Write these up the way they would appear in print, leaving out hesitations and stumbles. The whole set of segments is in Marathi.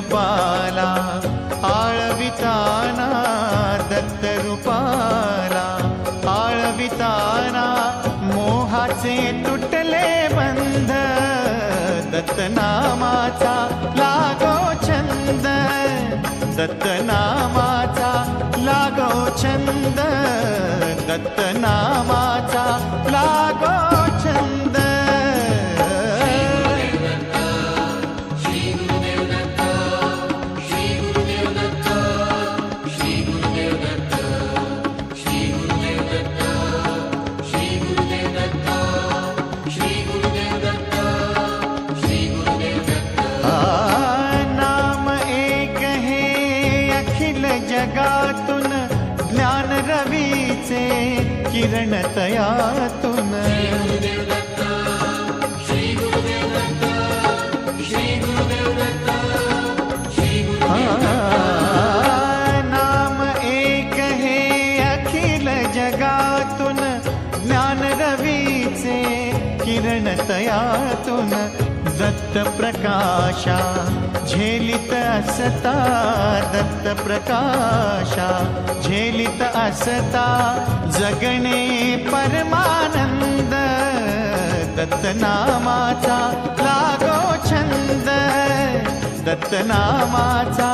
रूपाला आळविताना दत्त रूपाला आळविताना मोहाचे तुटले बंध दत्तनामाचा लागो छंद दत्तनामाचा लागो छंद दत्तनामाचा लागो छंद जगातून ज्ञान रवीचे किरण तयातून नाम एक हे अखिल जगातून ज्ञान रवीचे किरण तयातून दत्त प्रकाशा झेलित असता दत्त प्रकाशा झेलित असता जगणे परमानंद दत्तनामाचा लागो छंद दत्तनामाचा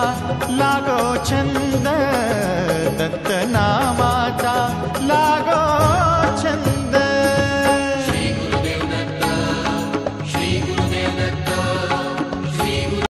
लागो छंद दत्तनामाचा लागो